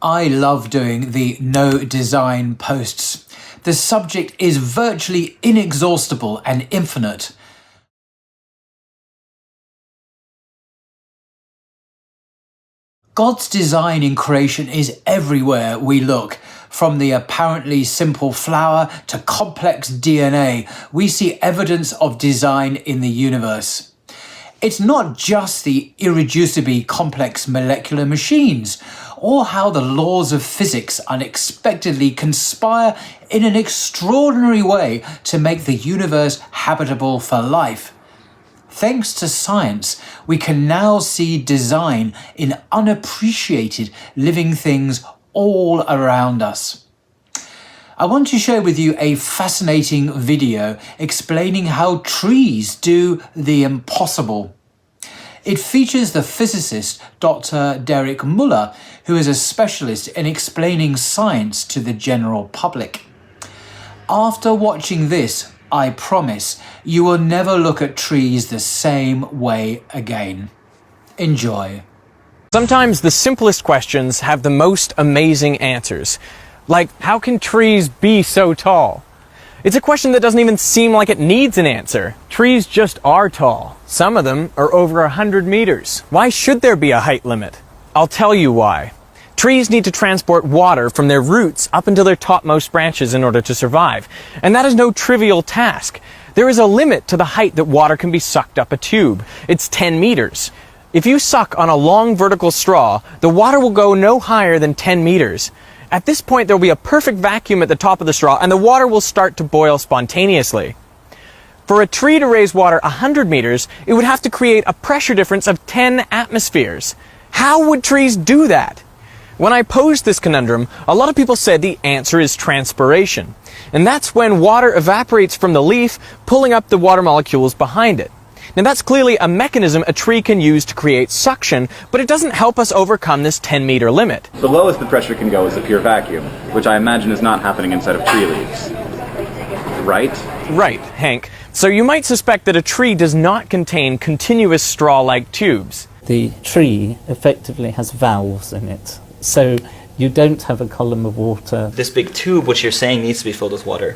I love doing the no design posts. The subject is virtually inexhaustible and infinite. God's design in creation is everywhere we look. From the apparently simple flower to complex DNA, we see evidence of design in the universe. It's not just the irreducibly complex molecular machines, or how the laws of physics unexpectedly conspire in an extraordinary way to make the universe habitable for life. Thanks to science, we can now see design in unappreciated living things all around us. I want to share with you a fascinating video explaining how trees do the impossible. It features the physicist Dr. Derek Muller, who is a specialist in explaining science to the general public. After watching this, I promise you will never look at trees the same way again. Enjoy. Sometimes the simplest questions have the most amazing answers. Like, how can trees be so tall? It's a question that doesn't even seem like it needs an answer. Trees just are tall. Some of them are over 100 meters. Why should there be a height limit? I'll tell you why. Trees need to transport water from their roots up into their topmost branches in order to survive. And that is no trivial task. There is a limit to the height that water can be sucked up a tube. It's 10 meters. If you suck on a long vertical straw, the water will go no higher than 10 meters. At this point, there will be a perfect vacuum at the top of the straw, and the water will start to boil spontaneously. For a tree to raise water 100 meters, it would have to create a pressure difference of 10 atmospheres. How would trees do that? When I posed this conundrum, a lot of people said the answer is transpiration. And that's when water evaporates from the leaf, pulling up the water molecules behind it. Now that's clearly a mechanism a tree can use to create suction, but it doesn't help us overcome this 10-meter limit. The lowest the pressure can go is a pure vacuum, which I imagine is not happening inside of tree leaves. Right? Right, Hank. So you might suspect that a tree does not contain continuous straw-like tubes. The tree effectively has valves in it, so you don't have a column of water. This big tube, which you're saying needs to be filled with water,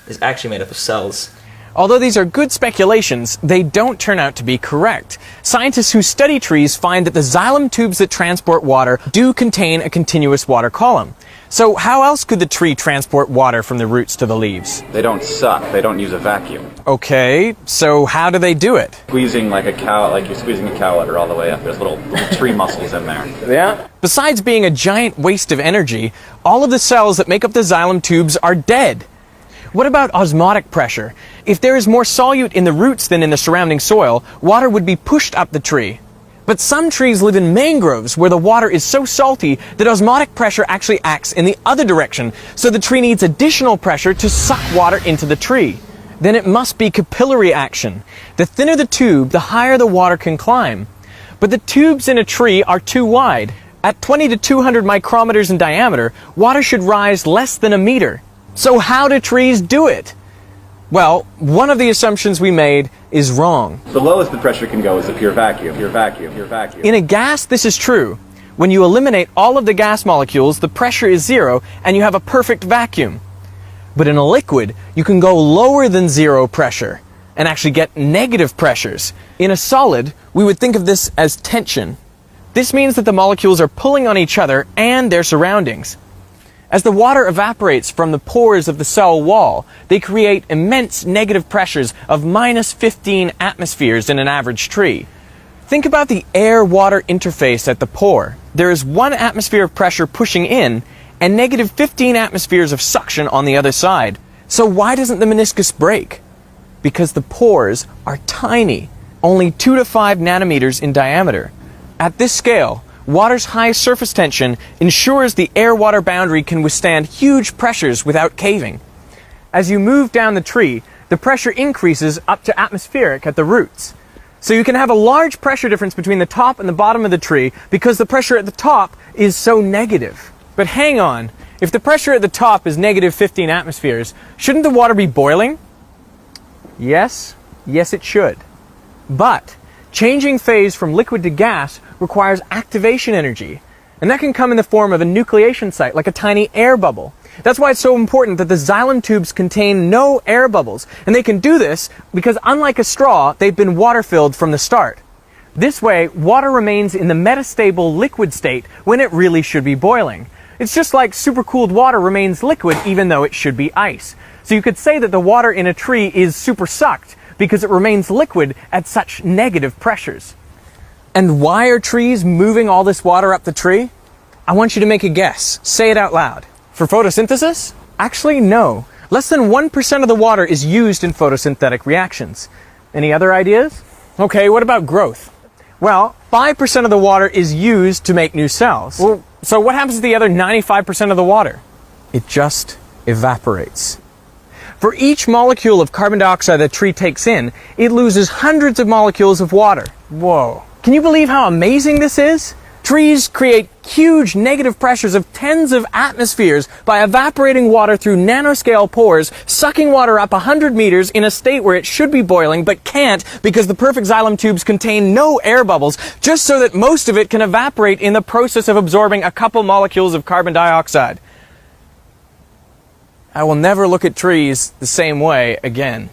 is actually made up of cells. Although these are good speculations, they don't turn out to be correct. Scientists who study trees find that the xylem tubes that transport water do contain a continuous water column. So how else could the tree transport water from the roots to the leaves? They don't suck. They don't use a vacuum. Okay, so how do they do it? Squeezing like a cow, like you're squeezing a cow udder all the way up. There's little tree muscles in there. Yeah. Besides being a giant waste of energy, all of the cells that make up the xylem tubes are dead. What about osmotic pressure? If there is more solute in the roots than in the surrounding soil, water would be pushed up the tree. But some trees live in mangroves where the water is so salty that osmotic pressure actually acts in the other direction, so the tree needs additional pressure to suck water into the tree. Then it must be capillary action. The thinner the tube, the higher the water can climb. But the tubes in a tree are too wide. At 20 to 200 micrometers in diameter, water should rise less than a meter. So how do trees do it? Well, one of the assumptions we made is wrong. The lowest the pressure can go is a pure vacuum. Pure vacuum. Pure vacuum. In a gas, this is true. When you eliminate all of the gas molecules, the pressure is zero, and you have a perfect vacuum. But in a liquid, you can go lower than zero pressure, and actually get negative pressures. In a solid, we would think of this as tension. This means that the molecules are pulling on each other and their surroundings. As the water evaporates from the pores of the cell wall, they create immense negative pressures of minus 15 atmospheres in an average tree. Think about the air-water interface at the pore. There is 1 atmosphere of pressure pushing in, and negative 15 atmospheres of suction on the other side. So why doesn't the meniscus break? Because the pores are tiny, only 2 to 5 nanometers in diameter. At this scale, water's high surface tension ensures the air-water boundary can withstand huge pressures without caving. As you move down the tree, the pressure increases up to atmospheric at the roots. So you can have a large pressure difference between the top and the bottom of the tree because the pressure at the top is so negative. But hang on, if the pressure at the top is negative 15 atmospheres, shouldn't the water be boiling? Yes, it should. But changing phase from liquid to gas requires activation energy. And that can come in the form of a nucleation site, like a tiny air bubble. That's why it's so important that the xylem tubes contain no air bubbles. And they can do this because, unlike a straw, they've been water-filled from the start. This way, water remains in the metastable liquid state when it really should be boiling. It's just like supercooled water remains liquid even though it should be ice. So you could say that the water in a tree is supersucked because it remains liquid at such negative pressures. And why are trees moving all this water up the tree? I want you to make a guess. Say it out loud. For photosynthesis? Actually, no. Less than 1% of the water is used in photosynthetic reactions. Any other ideas? Okay, what about growth? Well, 5% of the water is used to make new cells. Well, so what happens to the other 95% of the water? It just evaporates. For each molecule of carbon dioxide the tree takes in, it loses hundreds of molecules of water. Whoa. Can you believe how amazing this is? Trees create huge negative pressures of tens of atmospheres by evaporating water through nanoscale pores, sucking water up 100 meters in a state where it should be boiling but can't because the perfect xylem tubes contain no air bubbles, just so that most of it can evaporate in the process of absorbing a couple molecules of carbon dioxide. I will never look at trees the same way again.